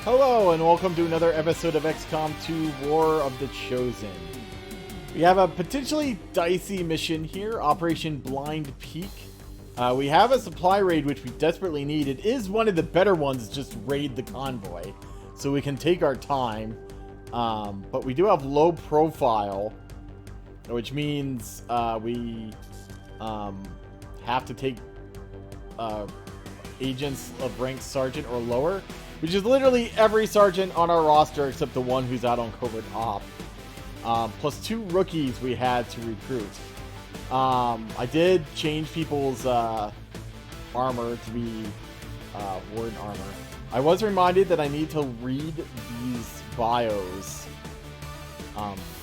Hello and welcome to another episode of XCOM 2 War of the Chosen. We have a potentially dicey mission here, Operation Blind Peak. We have a supply raid which we desperately need. It is one of the better ones, just raid the convoy, so we can take our time. But we do have low profile, which means we have to take agents of rank sergeant or lower, which is literally every sergeant on our roster except the one who's out on covert op. Plus 2 rookies we had to recruit. I did change people's armor to be warden armor. I was reminded that I need to read these bios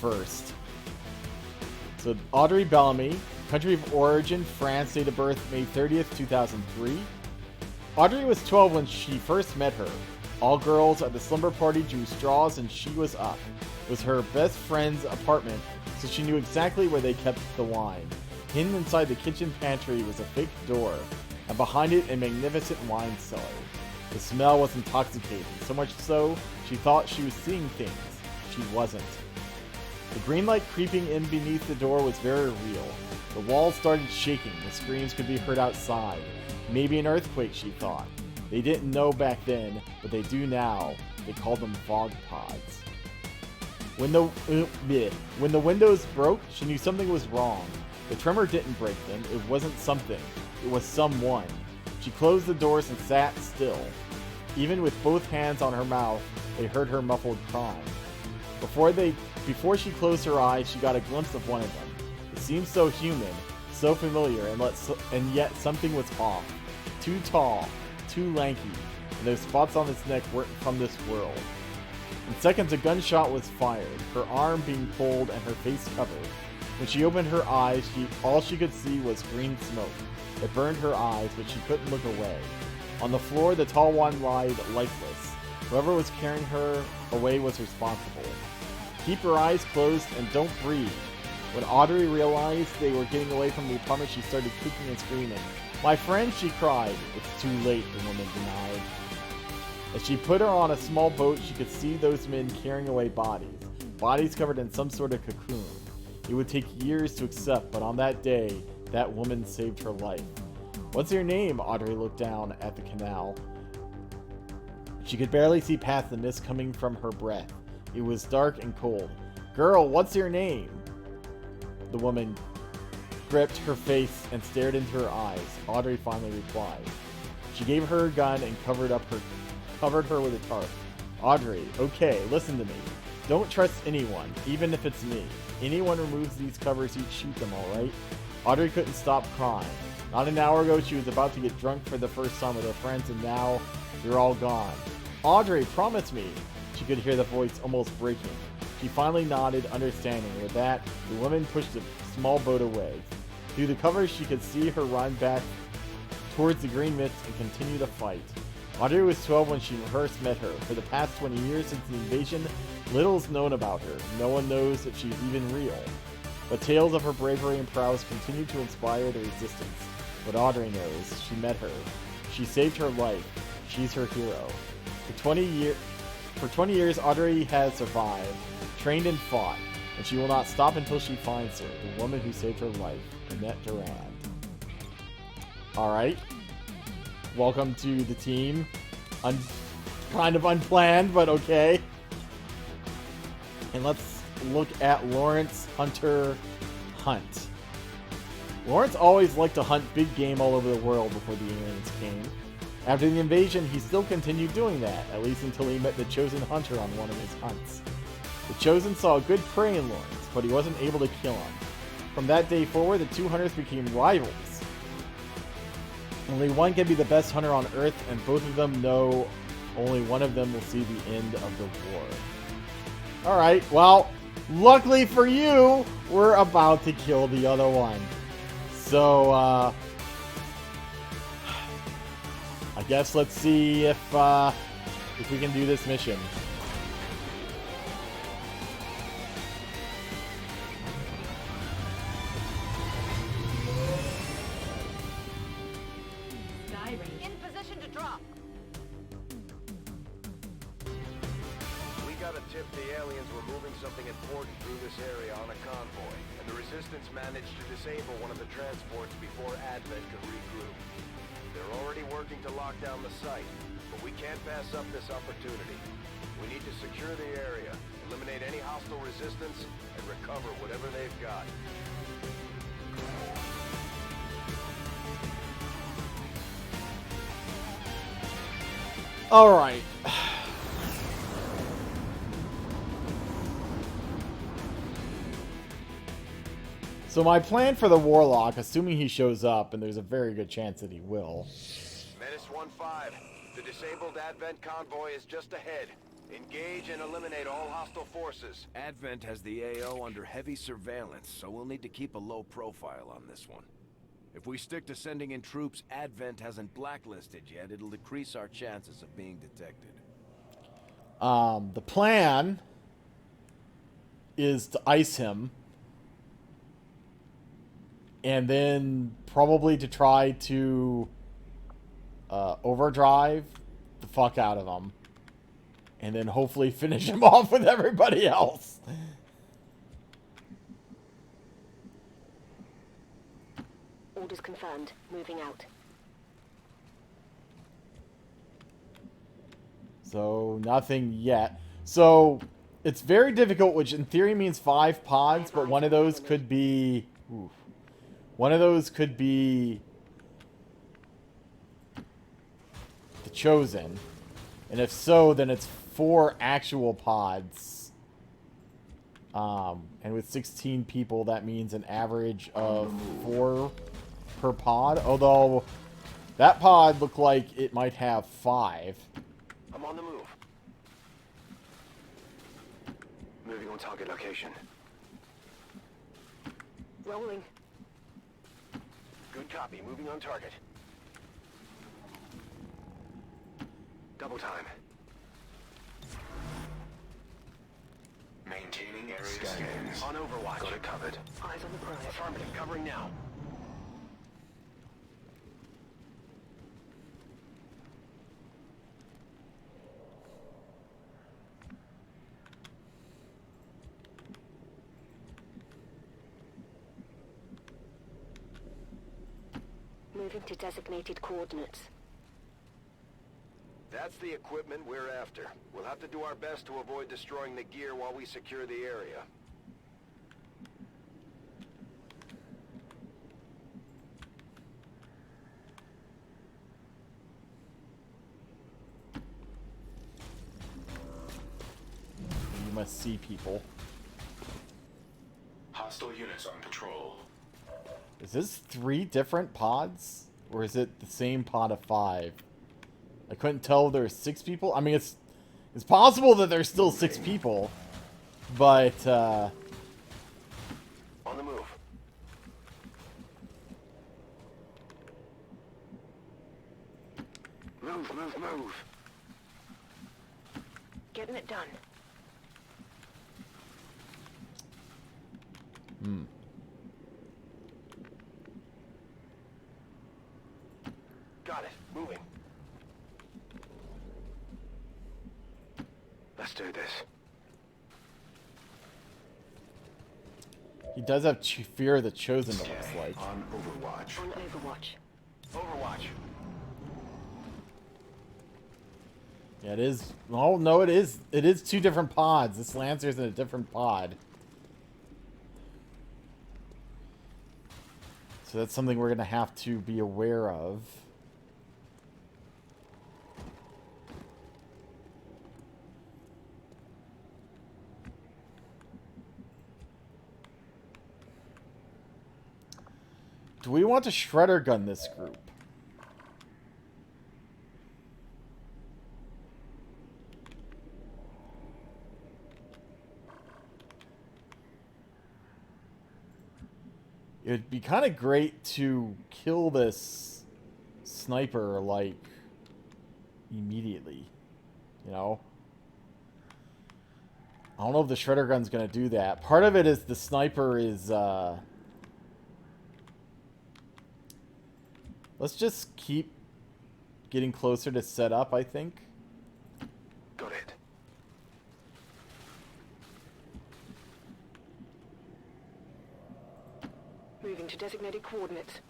first. So Audrey Bellamy, country of origin, France, date of birth May 30th, 2003. Audrey was 12 when she first met her. All girls at the slumber party drew straws and she was up. It was her best friend's apartment, so she knew exactly where they kept the wine. Hidden inside the kitchen pantry was a fake door, and behind it a magnificent wine cellar. The smell was intoxicating, so much so she thought she was seeing things. She wasn't. The green light creeping in beneath the door was very real. The walls started shaking, the screams could be heard outside. Maybe an earthquake, she thought. They didn't know back then, but they do now. They called them fog pods. When the windows broke, she knew something was wrong. The tremor didn't break them. It wasn't something. It was someone. She closed the doors and sat still. Even with both hands on her mouth, they heard her muffled crying. Before she closed her eyes, she got a glimpse of one of them. It seemed so human, so familiar, and yet something was off. Too tall, too lanky, and those spots on his neck weren't from this world. In seconds, a gunshot was fired, her arm being pulled and her face covered. When she opened her eyes, all she could see was green smoke. It burned her eyes, but she couldn't look away. On the floor, the tall one lied lifeless. Whoever was carrying her away was responsible. Keep your eyes closed and don't breathe. When Audrey realized they were getting away from the apartment, she started kicking and screaming. My friend, she cried. It's too late, the woman denied. As she put her on a small boat, she could see those men carrying away bodies covered in some sort of cocoon. It would take years to accept, but on that day, that woman saved her life. What's your name? Audrey looked down at the canal. She could barely see past the mist coming from her breath. It was dark and cold. Girl, what's your name? The woman gripped her face and stared into her eyes. Audrey finally replied. She gave her a gun and covered her with a tarp. Audrey, okay, listen to me. Don't trust anyone, even if it's me. Anyone removes these covers, you shoot them, alright? Audrey couldn't stop crying. Not an hour ago, she was about to get drunk for the first time with her friends, and now they're all gone. Audrey, promise me. She could hear the voice almost breaking. She finally nodded, understanding. With that, the woman pushed the small boat away. Through the covers, she could see her run back towards the green mist and continue the fight. Audrey was 12 when she first met her. For the past 20 years since the invasion, little is known about her. No one knows if she's even real. But tales of her bravery and prowess continue to inspire the resistance. But Audrey knows. She met her. She saved her life. She's her hero. For 20 years, Audrey has survived, trained and fought, and she will not stop until she finds her, the woman who saved her life, Annette Durand. Alright. Welcome to the team. Kind of unplanned, but okay. And let's look at Lawrence Hunter Hunt. Lawrence always liked to hunt big game all over the world before the aliens came. After the invasion, he still continued doing that, at least until he met the Chosen Hunter on one of his hunts. The Chosen saw a good prey in Lawrence, but he wasn't able to kill him. From that day forward, the two hunters became rivals. Only one can be the best hunter on Earth, and both of them know only one of them will see the end of the war. Alright, well, luckily for you, we're about to kill the other one. So, I guess let's see if we can do this mission. In position to drop. got a tip the aliens were moving something important through this area on a convoy, and the Resistance managed to disable one of the transports before Advent could regroup. They're already working to lock down the site, but we can't pass up this opportunity. We need to secure the area, eliminate any hostile resistance, and recover whatever they've got. All right. So my plan for the Warlock, assuming he shows up, and there's a very good chance that he will. Menace 1-5. The disabled Advent convoy is just ahead. Engage and eliminate all hostile forces. Advent has the AO under heavy surveillance, so we'll need to keep a low profile on this one. If we stick to sending in troops Advent hasn't blacklisted yet, it'll decrease our chances of being detected. The plan is to ice him, and then probably to try to overdrive the fuck out of him, and then hopefully finish him off with everybody else. Orders confirmed. Moving out. So, nothing yet. So, it's very difficult, which in theory means 5 pods, but one of those could be... Oof. One of those could be... the Chosen. And if so, then it's 4 actual pods. And with 16 people, that means an average of 4 per pod. Although, that pod looked like it might have 5. I'm on the move. Moving on target location. Rolling. Good copy. Moving on target. Double time. Maintaining area scans. On Overwatch. Got it covered. Eyes on the prize. Affirmative. Covering now. Moving to designated coordinates. That's the equipment we're after. We'll have to do our best to avoid destroying the gear while we secure the area. You must see people. Hostile units on patrol. Is this 3 different pods? Or is it the same pod of 5? I couldn't tell if there's 6 people. I mean, it's possible that there's still 6 people. But, On the move. Move. Getting it done. Got it. Moving. Let's do this. he does have fear of the Chosen, it looks like. On Overwatch. On Overwatch. Overwatch. Yeah, it is. Oh, no, it is. It is 2 different pods. This Lancer's in a different pod. So that's something we're going to have to be aware of. Do we want to shredder gun this group? It'd be kind of great to kill this sniper, like, immediately. You know? I don't know if the shredder gun's going to do that. Part of it is the sniper is, let's just keep getting closer to set up, I think. Got it. designated coordinates.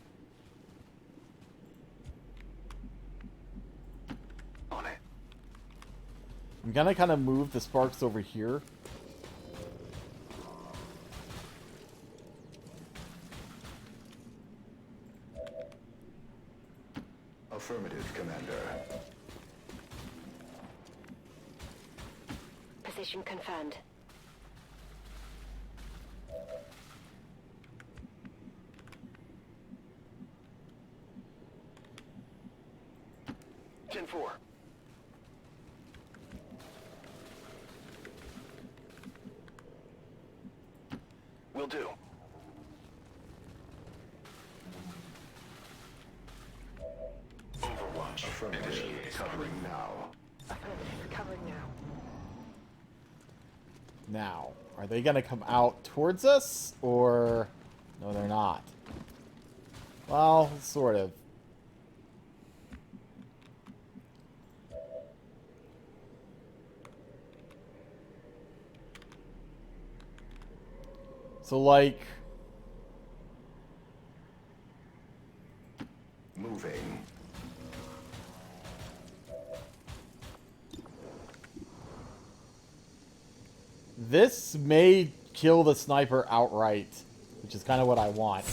On it. I'm gonna kind of move the sparks over here. Affirmative, Commander. Position confirmed. Ten 4. Will do. Overwatch. Affirmative. Covering now. Affirmative. Covering now. Now, are they gonna come out towards us, or... No, they're not. Well, sort of. So, like... Moving. This may kill the sniper outright, which is kind of what I want.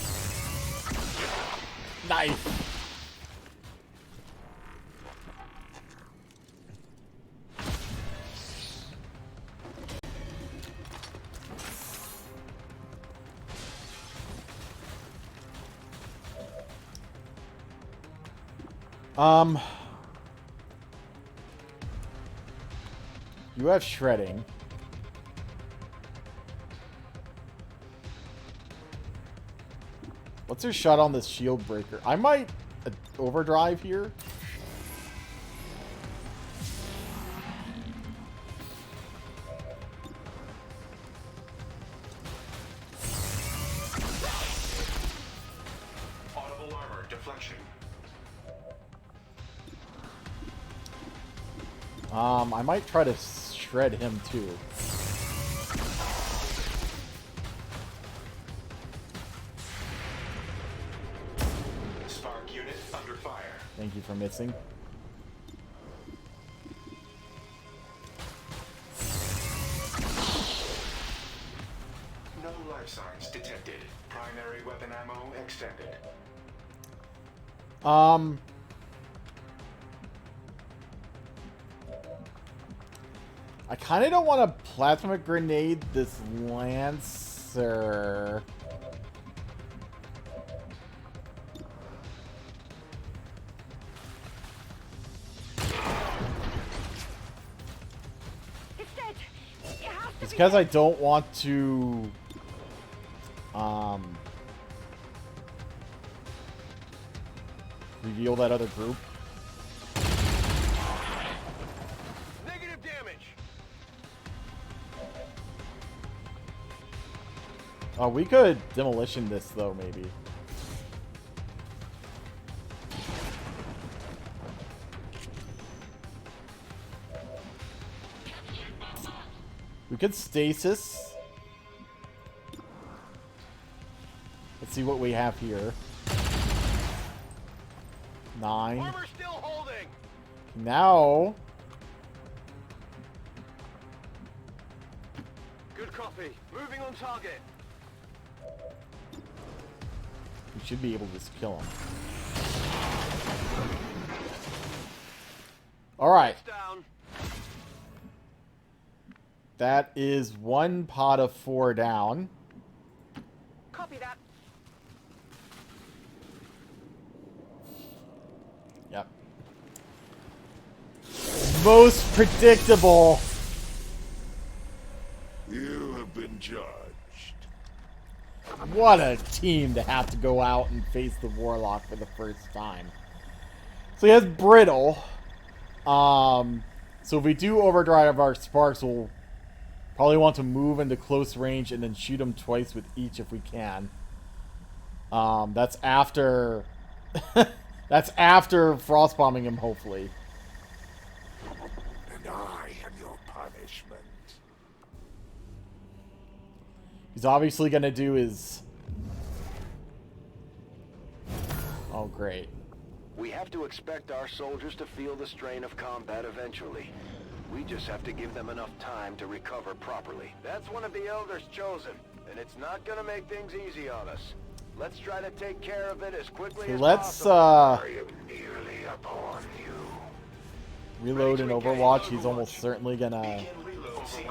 Nice! You have shredding. What's her shot on this shield breaker? I might overdrive here. Audible armor deflection. I might try to shred him too. Spark unit under fire. Thank you for missing. No life signs detected. Primary weapon ammo extended. I kind of don't want to plasma grenade this Lancer. It's dead. It has to It's be because I dead. don't want to, reveal that other group. Negative damage. Oh, we could demolition this though, maybe. We could stasis. Let's see what we have here. 9. Armor still holding. Now, Good copy. Moving on target. we should be able to just kill him. Alright. Down. That is 1 pot of 4 down. Copy that. Yep. Most predictable. You have been judged. What a team to have to go out and face the Warlock for the first time. So he has Brittle. So if we do overdrive our sparks, we'll probably want to move into close range and then shoot him twice with each if we can. That's after... that's after frost bombing him, hopefully. And I am your punishment. He's obviously going to do his Oh, great. We have to expect our soldiers to feel the strain of combat eventually. We just have to give them enough time to recover properly. That's one of the Elders chosen, and it's not gonna make things easy on us. Let's try to take care of it as quickly as possible. I am nearly upon you. Reload in Overwatch. He's almost certainly gonna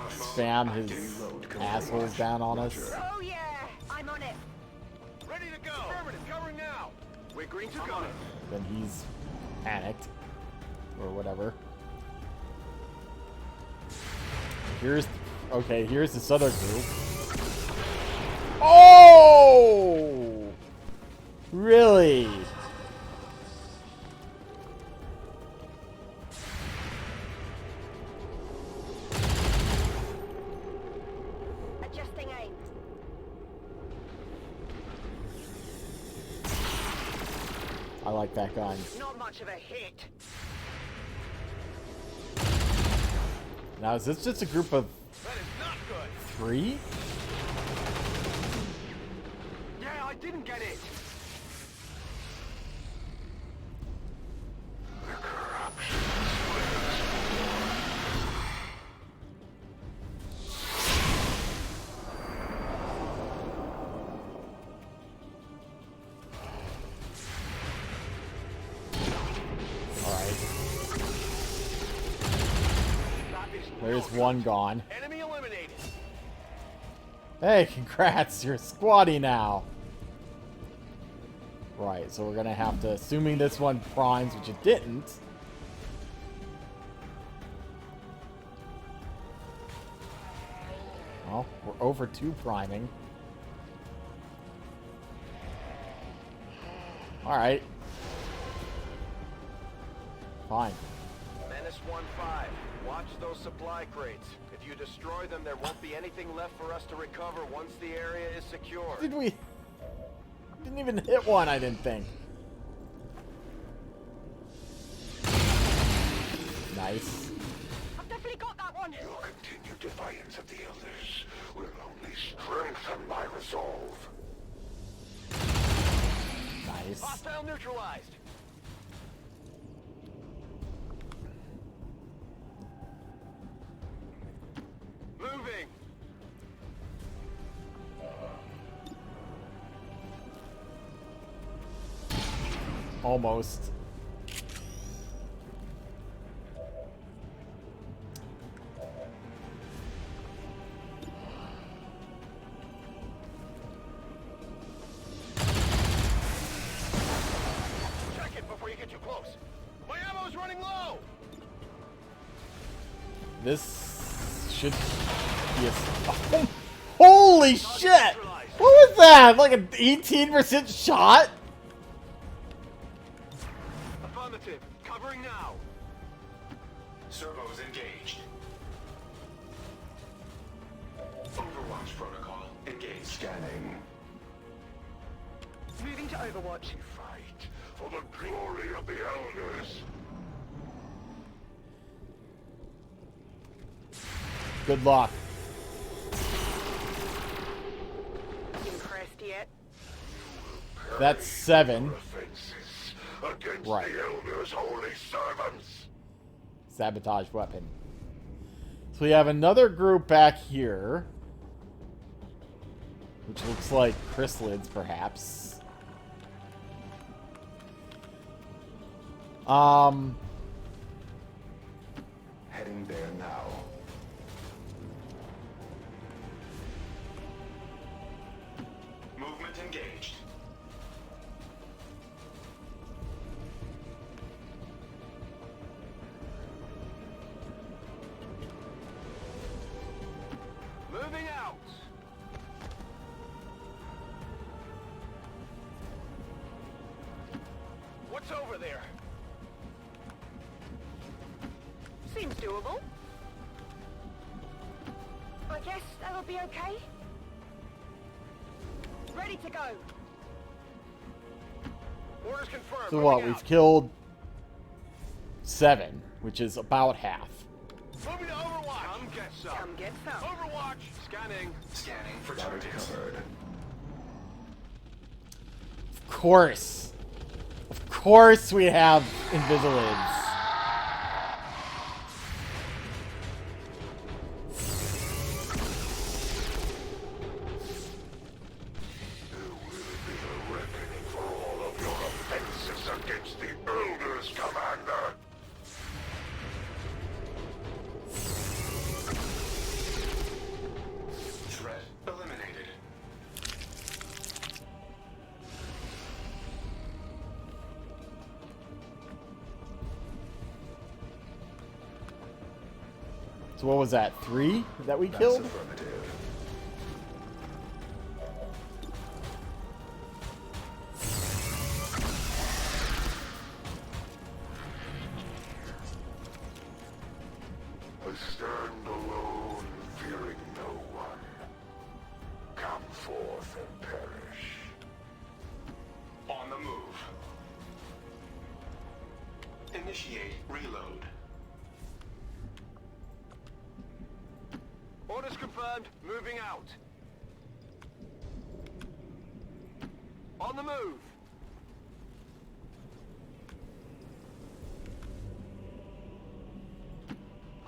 spam his assholes down on us. Oh yeah, I'm on it. Ready to go. Affirmative, covering now. We're green to go. Then he's panicked. Or whatever. Here's this other group. Oh! Really? Adjusting aim. I like that gun. Not much of a hit. Now, is this just a group of That is not good. 3? Yeah, I didn't get it. There's one gone. Enemy eliminated. Hey, congrats, you're squatty now. Right, so we're gonna have to, assuming this one primes, which it didn't. Well, we're over 2 priming. Alright. Fine. Menace 1-5. Watch those supply crates. If you destroy them, there won't be anything left for us to recover once the area is secure. Did we? Didn't even hit one, I didn't think. Nice. I've definitely got that one. Your continued defiance of the Elders will only strengthen my resolve. Nice. Hostile neutralized. Moving. Almost. Check it before you get too close. My ammo's running low. This should be a... Oh, holy shit! What was that? Like an 18% shot? Affirmative. Covering now. Servos engaged. Overwatch protocol engaged. Scanning. Moving to Overwatch. Fight for the glory of the Elders. Good luck. Impressed yet? That's 7. Offenses against Right. the Elders' holy servants. Sabotage weapon. So we have another group back here. Which looks like chrysalids, perhaps. Heading there now. Movement engaged. Moving out. What's over there? Seems doable. I guess that'll be okay. Ready to go. Orders confirmed. So what? Moving We've out. killed 7, which is about half. Moving to Overwatch. Come get some. Come get some. Overwatch. Scanning. Scanning for targets. Of course. course we have Invisalids. There will be a reckoning for all of your offenses against the Elders, Commander. Threat eliminated. So what was that? 3 that we That's killed? affirmative. I stand alone, fearing no one. Come forth and perish. On the move. Initiate reload. Orders confirmed. Moving out. On the move.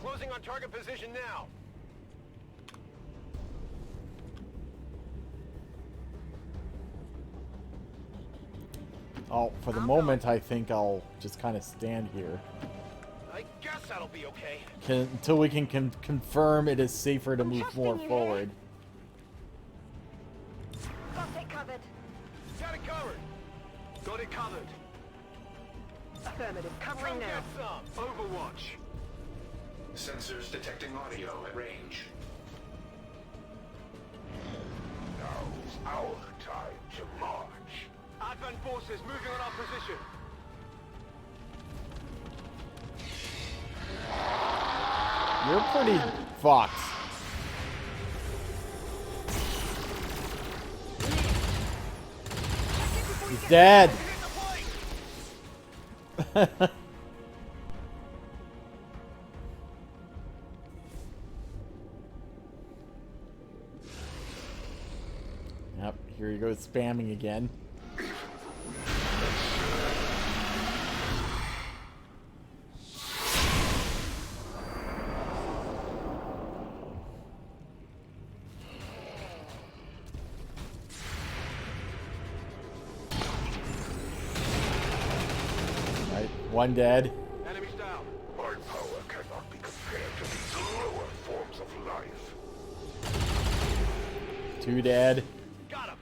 Closing on target position now. Oh, for the moment, I think I'll just kind of stand here. I guess that'll be okay. Until we can confirm it is safer to move trusting more you here. forward. Got it covered. Got it covered. Got it covered. Affirmative. Covering Come now. get some. Overwatch. Sensors detecting audio at range. Now's our time to march. Advent forces moving on our position. You're pretty fucked. He's dead. Hit the plate. Yep, here he goes spamming again. Right, one dead. Enemies down. My power cannot be compared to these lower forms of life. 2 dead. Got him.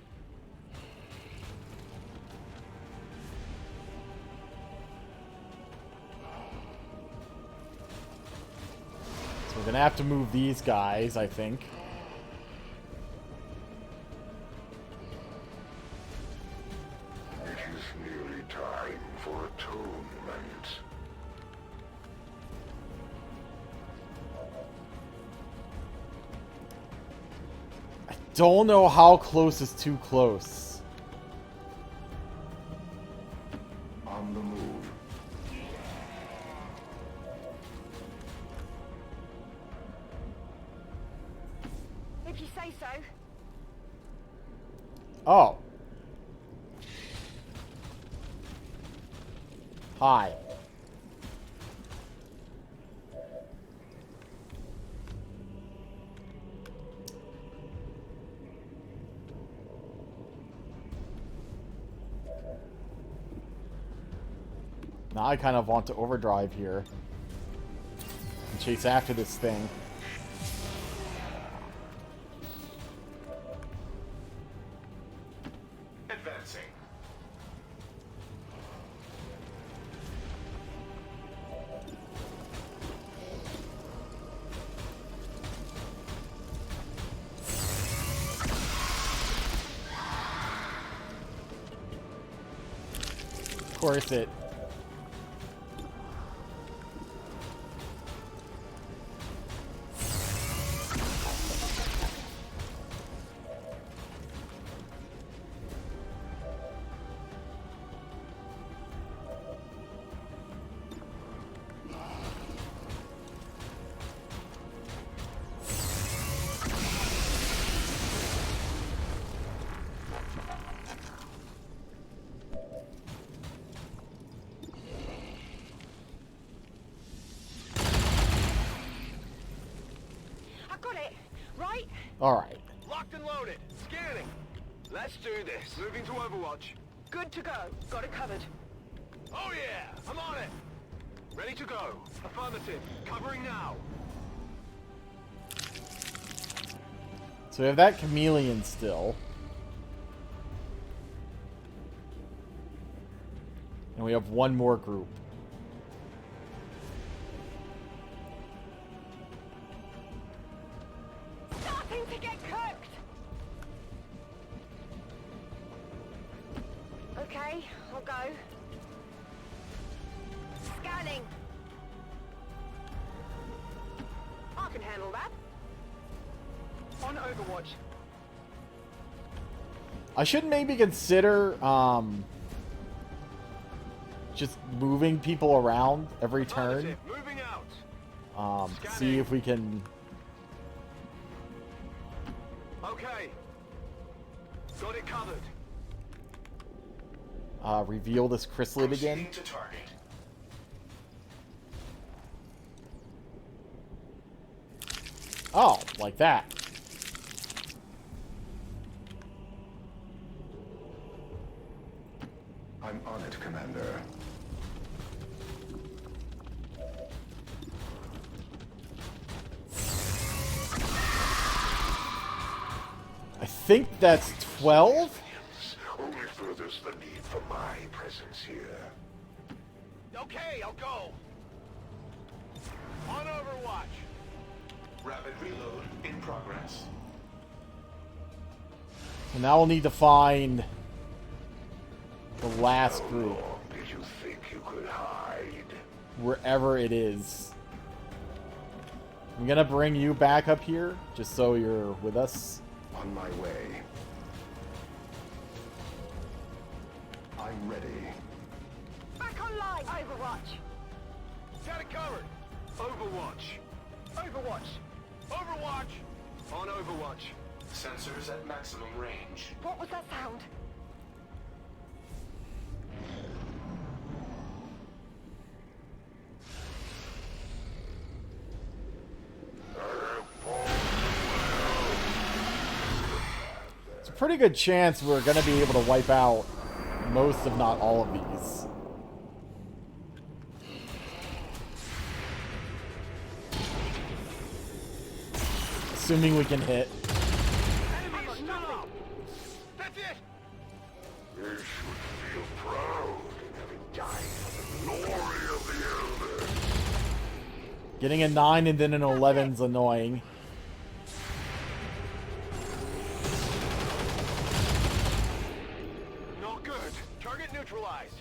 So we're gonna have to move these guys, I think. It is nearly time for atonement. Don't know how close is too close. On the move. If you say so. Oh. Hi. Now I kind of want to overdrive here and chase after this thing. Advancing. Of course it. Alright. Locked and loaded. Scanning. Let's do this. Moving to Overwatch. Good to go. Got it covered. Oh yeah, I'm on it. Ready to go. Affirmative. Covering now. So we have that chameleon still. And we have one more group. Starting to get cooked. Okay, I'll go. Scanning. I can handle that. On Overwatch. I should maybe consider just moving people around every turn. Affirmative. Moving out. See if we can Okay. Got it covered. reveal this chrysalid again. Proceeding to target. Oh, like that. I'm on it, Commander. I think that's 12? Only furthers the need for my presence here. Okay, I'll go. On Overwatch. Rapid reload in progress. And now we'll need to find the last group, How long did you think you could hide? wherever it is. I'm gonna bring you back up here, just so you're with us. On my way. I'm ready. Back online. Overwatch. Got it covered. Overwatch. Overwatch. Overwatch. On Overwatch. Sensors at maximum range. What was that sound? It's a pretty good chance we're gonna be able to wipe out most, if not all, of these. Assuming we can hit. Enemy stop. That's it. You should feel proud in having died for the glory of the Elder. Getting a 9 and then an 11's annoying. Not good. Target neutralized.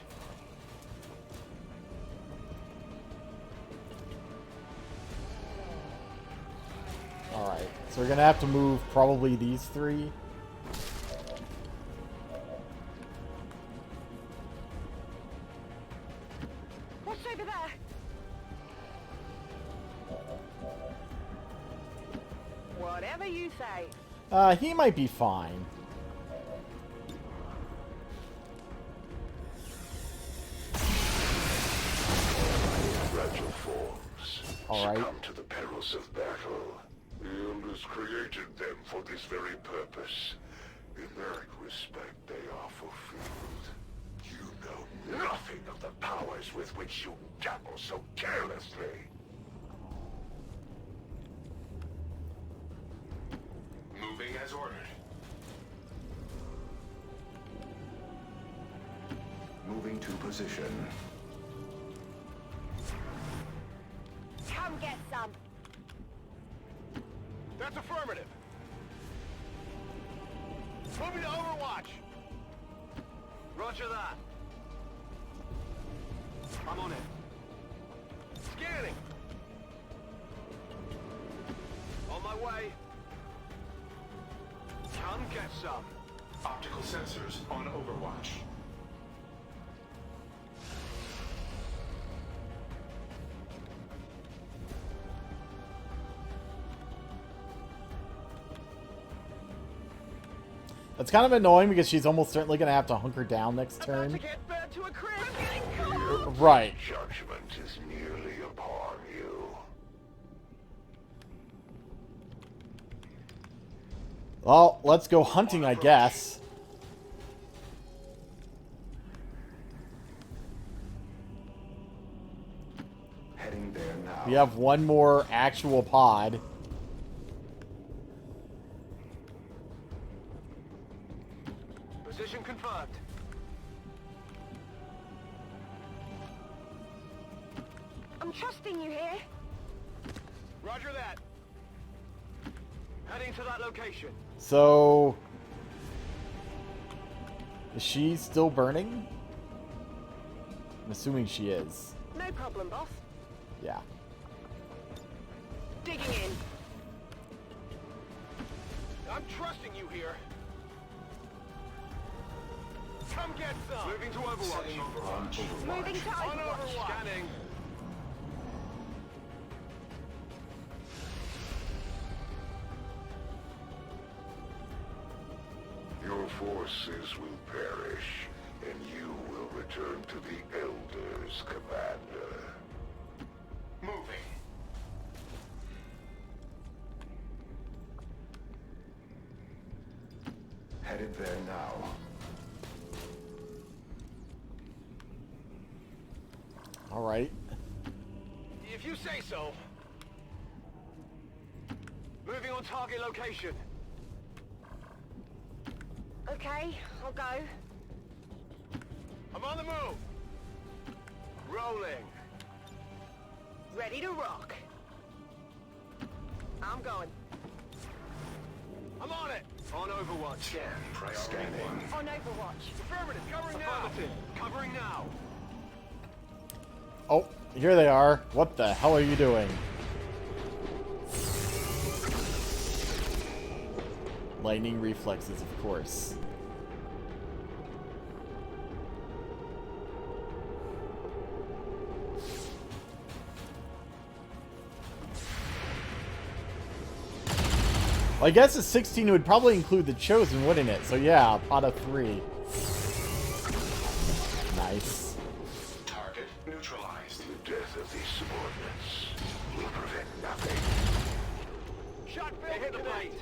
Alright, so we're gonna have to move probably these three. What's over there? Whatever you say. He might be fine. Fragile forms. All right. Succumb to the perils of battle. The Elders created them for this very purpose. In that respect, they are fulfilled. You know nothing of the powers with which you dabble so carelessly. Moving as ordered. Moving to position. Come get some. That's affirmative. Moving to Overwatch. Roger that. I'm on it. Scanning. On my way. Come get some. Optical sensors on Overwatch. That's kind of annoying because she's almost certainly gonna have to hunker down next About turn. to get burnt to a crisp. I'm getting cold. Right. Judgment is nearly upon you. Well, let's go hunting, I guess. Heading there now. We have one more actual pod. Position confirmed. I'm trusting you here. Roger that. Heading to that location. So... is she still burning? I'm assuming she is. No problem, boss. Yeah. Digging in. I'm trusting you here. Come get some. Moving to Setting Overwatch. Overwatch. Moving to On Overwatch. Overwatch. Scanning. Your forces will perish, and you will return to the Elders, Commander. Moving. Headed there now. Alright. If you say so. Moving on target location. Okay, I'll go. I'm on the move. Rolling. Ready to rock. I'm going. I'm on it. On Overwatch. Scan. Priority one. On Overwatch. Affirmative. Covering now. Covering now. Oh, here they are. What the hell are you doing? Lightning reflexes, of course. Well, I guess a 16 would probably include the Chosen, wouldn't it? So yeah, pot of 3. Nice. Target neutralized. The death of these subordinates will prevent nothing. Shot failed. Hit the plate.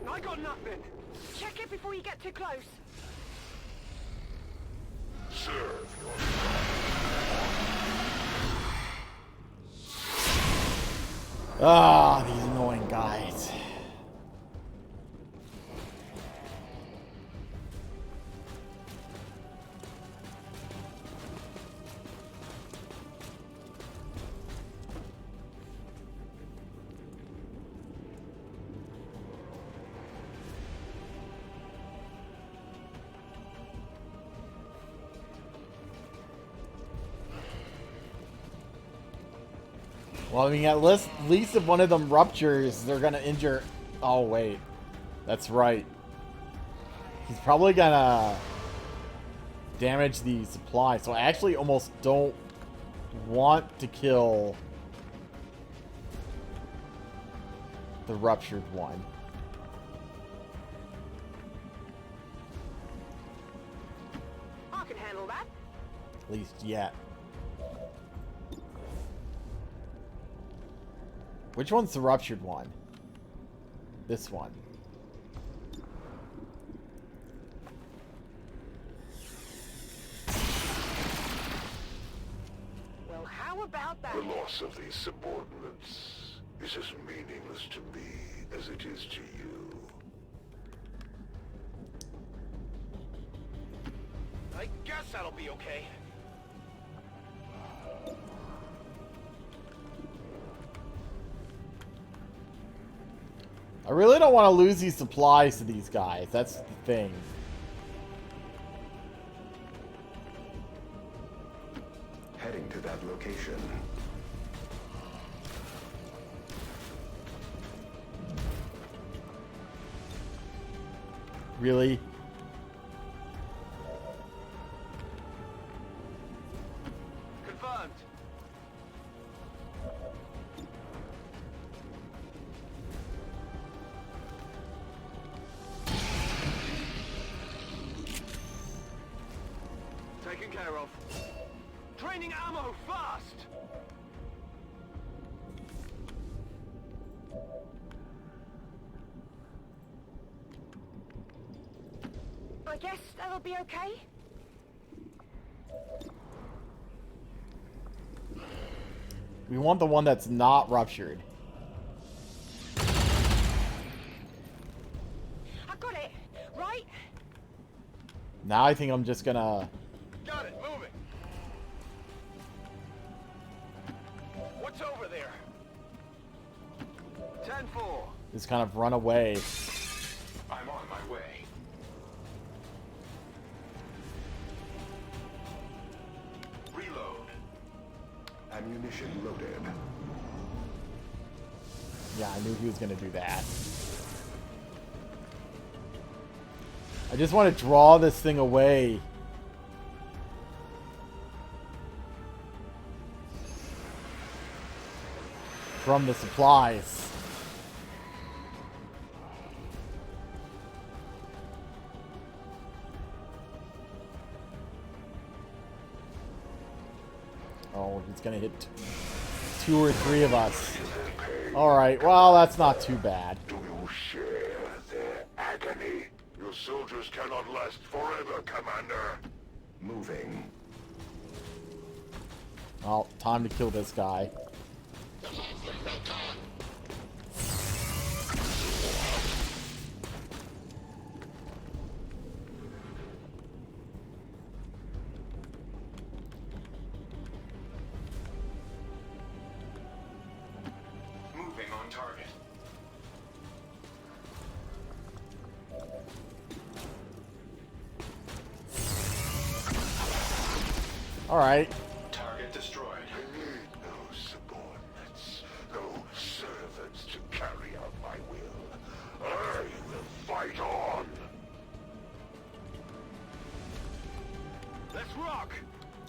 I got nothing. Check it before you get too close. Serve your Ah, these annoying guys. Well, I mean, at least if one of them ruptures, they're gonna injure... Oh, wait. That's right. He's probably gonna damage the supply, so I actually almost don't want to kill the ruptured one. I can handle that. At least yet. Which one's the ruptured one? This one. Well, how about that? The loss of these subordinates is as meaningless to me as it is to you. I guess that'll be okay. I really don't want to lose these supplies to these guys. That's the thing. Heading to that location. Really? Confirmed. Taken care of. Draining ammo fast. I guess that'll be okay. We want the one that's not ruptured. I got it. Right? Now I think I'm just gonna... Got it, moving. What's over there? 10-4. just kind of run away. I'm on my way. Reload. Ammunition loaded. Yeah, I knew he was gonna do that. I just want to draw this thing away. From the supplies. Oh, he's gonna hit 2 or 3 of us. Alright, well, that's not too bad. Do you share their agony? Your soldiers cannot last forever, Commander. Moving. Well, time to kill this guy. Moving on target. Alright. Target destroyed. I need no subordinates, no servants to carry out my will. I will fight on. Let's rock!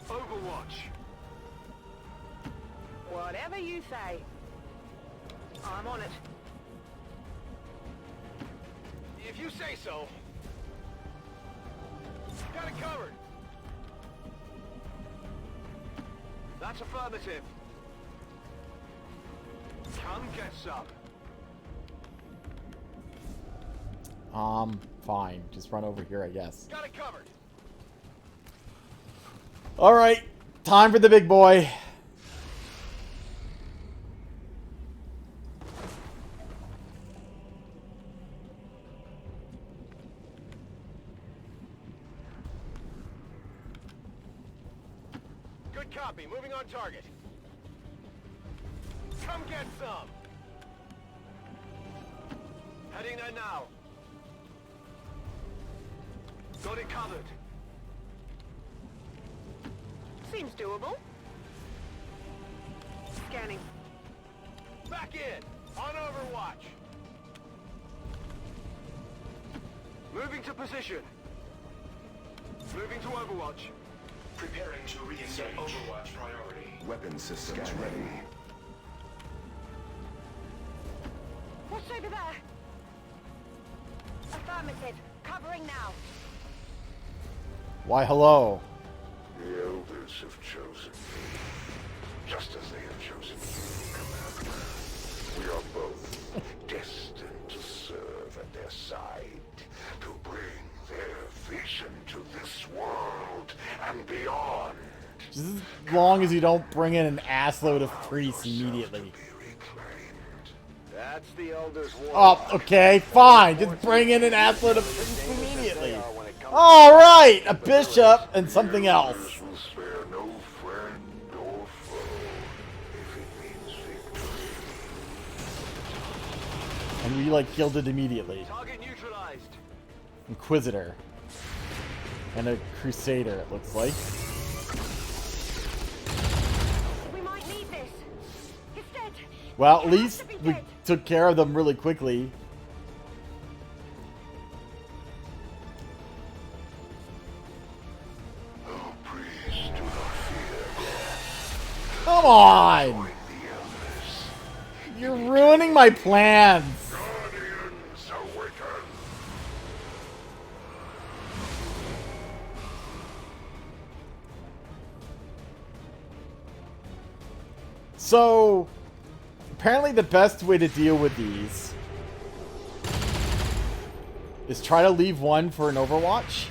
Overwatch. Whatever you say. I'm on it. If you say so. Got it covered. That's affirmative. Come get some. Fine. Just run over here, I guess. Got it covered. Alright. Time for the big boy. Good copy. Moving on target. Come get some. Heading there now. Got it covered. Seems doable. Scanning. Back in. On Overwatch. Moving to position. Moving to Overwatch. Preparing to re-engage. Overwatch priority. Weapon systems ready. What's over there? Affirmative. Covering now. Why, hello. The elders have chosen me, just as they have chosen you, Commander. We are both destined to serve at their side, to bring their vision to this world and beyond. Just as long as you don't bring in an assload of priests immediately. Be reclaimed. That's the Elder's war. Oh, okay, fine. Just bring in an assload of priests immediately. Alright, a bishop and something else. This will spare no friend or foe if it means victory. And we, like, killed it immediately. Target neutralized. Inquisitor. And a Crusader, it looks like. We might need this. It's dead. Well, at It has least to be we dead. took care of them really quickly. Oh, please do not fear death. Come on! Join the elders. You're ruining my plans! Guardians awaken! So, apparently the best way to deal with these is try to leave one for an Overwatch.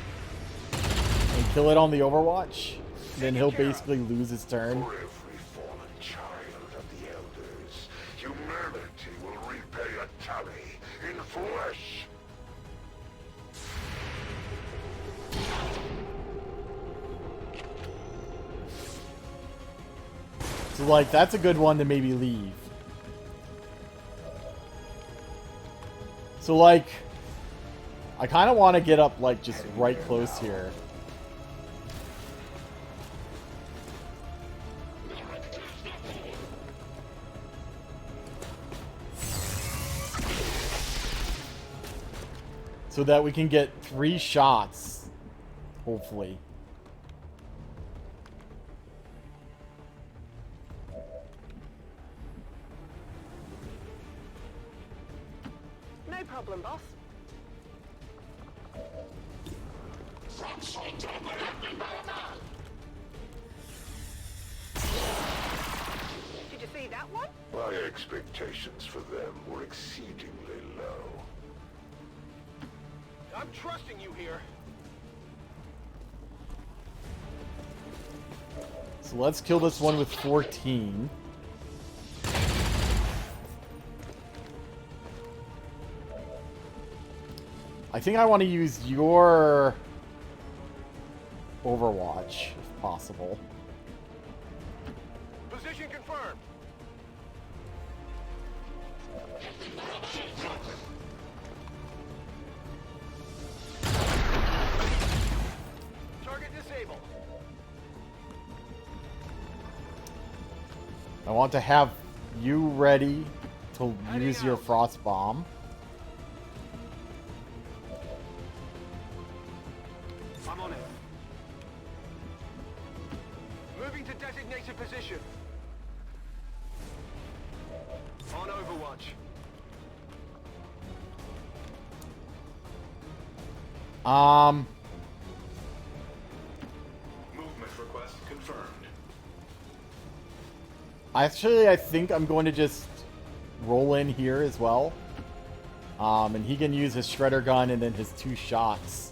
kill it on the Overwatch, then he'll basically lose his turn. For every fallen child of the Elders, humanity will repay a tally in flesh. So, like, that's a good one to maybe leave. So, like, I kind of want to get up, like, just right close here. So that we can get 3 shots, hopefully. No problem, boss. Did you see that one? My expectations for them were exceedingly low. I'm trusting you here. So let's kill this one with 14. I think I want to use your Overwatch, if possible. Position confirmed. Target disabled. I want to have you ready to use your Frost Bomb. I'm on it. Moving to designated position. On Overwatch. Movement request confirmed. Actually, I think I'm going to just roll in here as well. And he can use his Shredder Gun and then his 2 shots.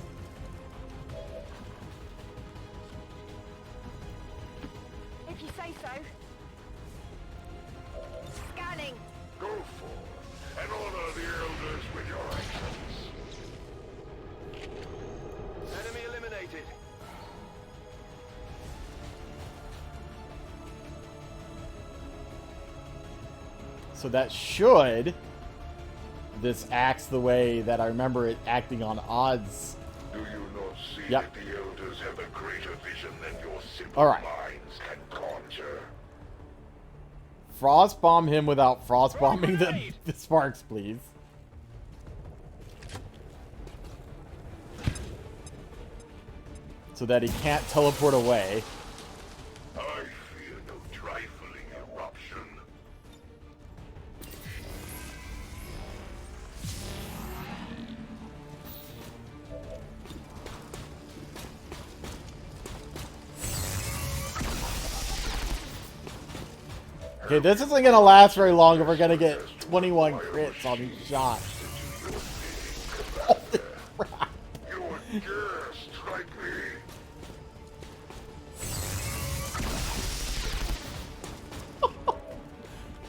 If you say so. Scanning. Go forth and honor the Elders with your actions. Enemy eliminated. So that should... This acts the way that I remember it acting on odds. Do you not see Yep. that the Elders have a greater vision than your simple All right. minds can conjure? Frost Bomb him without Frost Bombing the Sparks, please. So that he can't teleport away. I fear no trifling eruption. Okay, this isn't gonna last very long if we're gonna get 21 crits on each shot. Holy crap. You would dare strike me?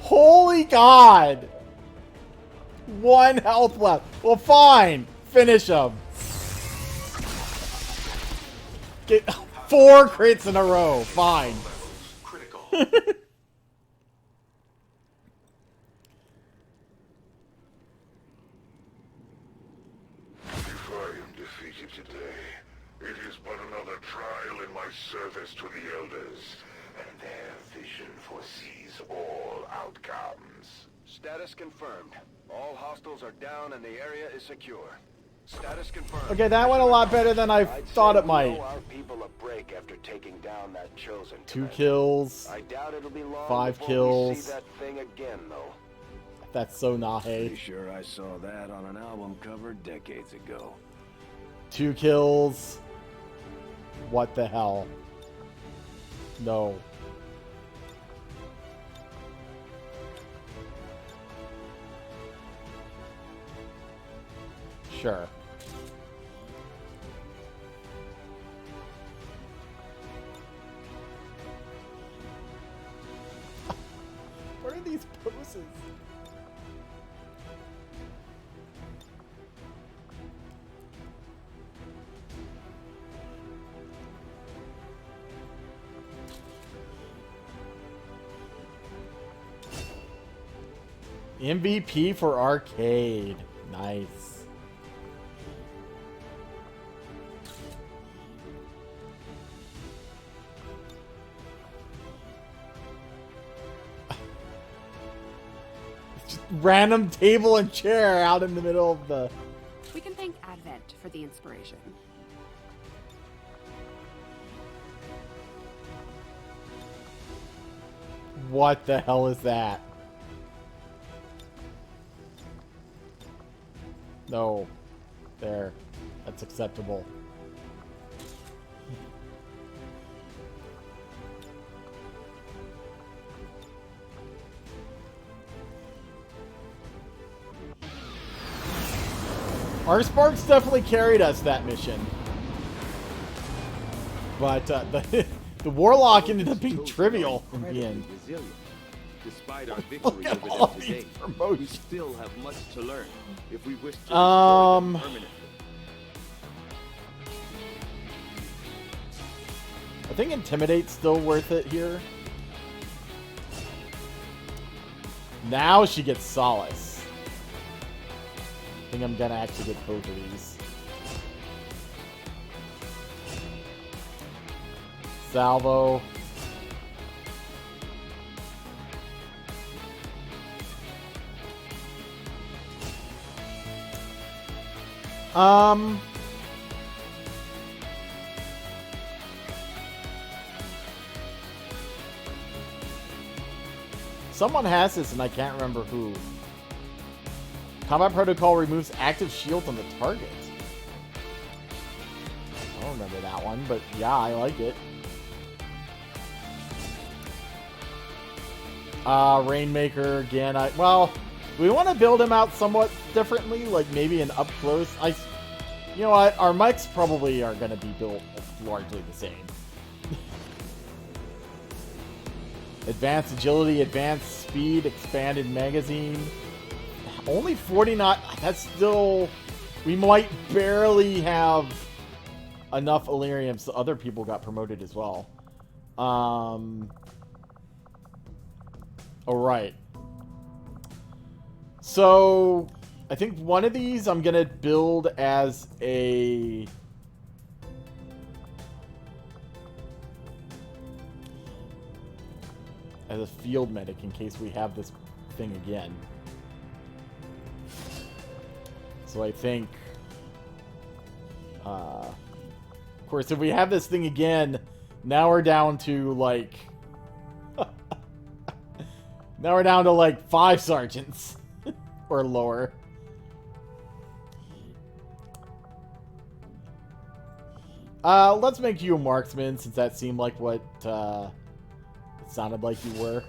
Holy God! 1 health left. Well, fine. Finish him. Get 4 crits in a row. Fine. Levels critical. If I am defeated today, it is but another trial in my service to the Elders, and their vision foresees all outcomes. Status confirmed. All hostiles are down and the area is secure. Status confirmed. Okay, that went a lot better than I thought it might. Our people a break after taking down that chosen 2 commander. kills. I doubt it'll be long 5 before we kills. see that thing again, though. That's so Nahe. Pretty sure I saw that on an album cover decades ago. 2 kills. What the hell? No. Sure. these poses. MVP for arcade. Nice. Just random table and chair out in the middle of the... We can thank Advent for the inspiration. What the hell is that? No. There. That's acceptable. Our sparks definitely carried us that mission. But the Warlock ended up being trivial in the end. Resilient. Despite our Look victory at over all them these today, we promotions. still have much to learn if we wish to destroy them permanently. I think Intimidate's still worth it here. Now she gets Solace. I think I'm gonna actually get both of these. Salvo. Someone has this and I can't remember who. Combat Protocol removes active shield on the target. I don't remember that one, but yeah, I like it. Rainmaker again. Well, we want to build him out somewhat differently, like maybe an up close. You know what? Our mics probably are going to be built largely the same. Advanced agility, advanced speed, expanded magazine. Only 49. That's still... We might barely have enough Illyrium, so other people got promoted as well. Alright. So, I think one of these I'm going to build as a... as a field medic in case we have this thing again. So I think... of course, if we have this thing again, now we're down to, like... now we're down to, like, 5 sergeants. Or lower. Let's make you a marksman, since that seemed like what, it sounded like you were.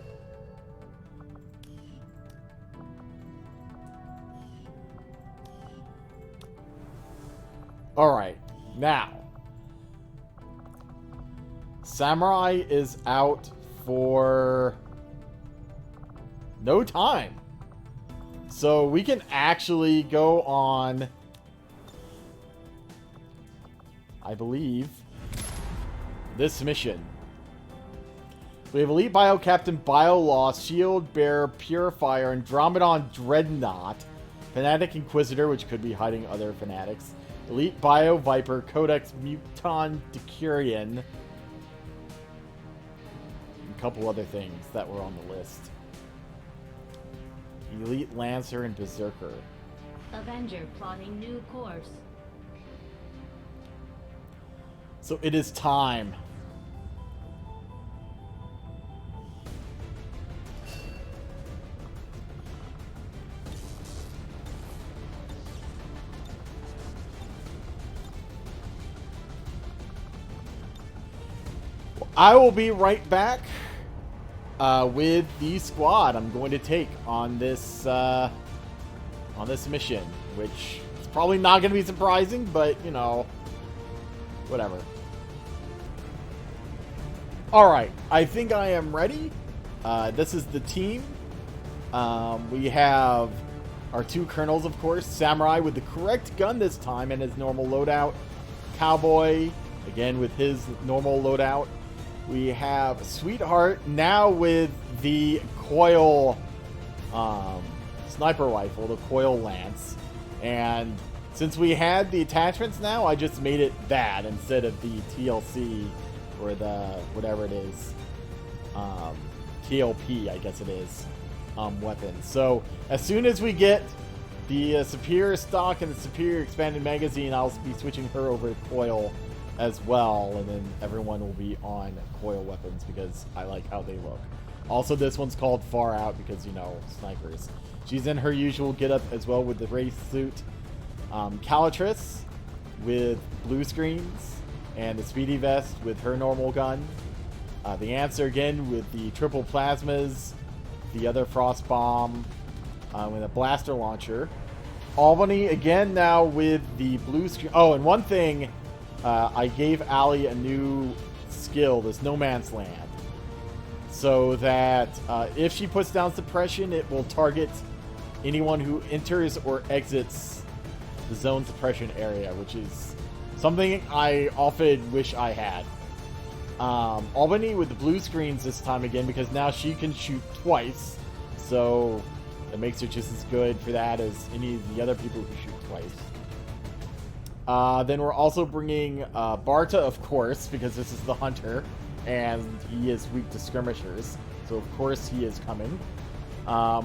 Alright, now. Samurai is out for no time. So we can actually go on, I believe, this mission. We have Elite Bio Captain Bioloss, Shield Bearer Purifier, Andromedon Dreadnought, Fanatic Inquisitor, which could be hiding other fanatics, Elite Bio Viper, Codex Muton Decurion, and a couple other things that were on the list. Elite Lancer and Berserker. Avenger plotting new course. So it is time. I will be right back with the squad I'm going to take on this mission, which is probably not going to be surprising, but, you know, whatever. Alright, I think I am ready. This is the team. We have our two colonels, of course. Samurai with the correct gun this time and his normal loadout. Cowboy, again with his normal loadout. We have Sweetheart now with the coil sniper rifle, the coil lance. And since we had the attachments now, I just made it that instead of the TLC or the whatever it is. TLP, I guess it is. Weapon. So as soon as we get the superior stock and the superior expanded magazine, I'll be switching her over to coil as well, and then everyone will be on coil weapons because I like how they look. Also, this one's called Far Out because, you know, snipers. She's in her usual getup as well with the race suit. Calatrus with blue screens and the speedy vest with her normal gun. The Answer again with the triple plasmas, the other frost bomb, with a blaster launcher. Albany again now with the blue screen. Oh, and one thing, I gave Allie a new skill, this No Man's Land, so that if she puts down suppression, it will target anyone who enters or exits the zone suppression area, which is something I often wish I had. Albany with the blue screens this time again because now she can shoot twice, so it makes her just as good for that as any of the other people who shoot twice. Then we're also bringing Barta, of course, because this is the hunter and he is weak to skirmishers, so of course he is coming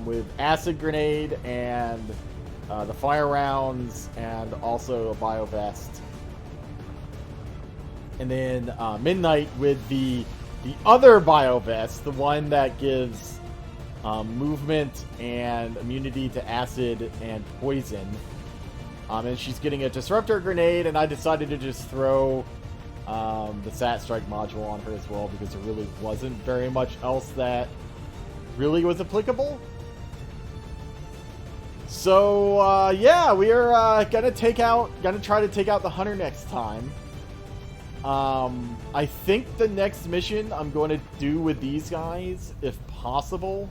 with acid grenade and the fire rounds and also a bio vest. And then Midnight with the other bio vest, the one that gives movement and immunity to acid and poison. And she's getting a disruptor grenade, and I decided to just throw the Sat Strike module on her as well because there really wasn't very much else that really was applicable. So yeah, we are gonna try to take out the hunter next time. I think the next mission I'm going to do with these guys, if possible,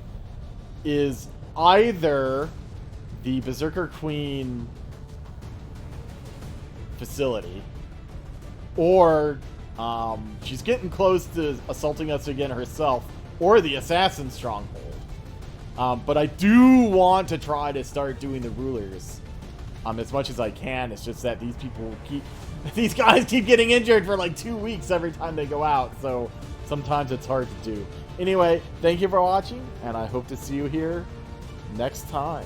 is either the Berserker Queen facility, or she's getting close to assaulting us again herself, or the Assassin Stronghold. But I do want to try to start doing the rulers as much as I can. It's just that these guys keep getting injured for like 2 weeks every time they go out, so sometimes it's hard to do. Anyway, thank you for watching, and I hope to see you here next time.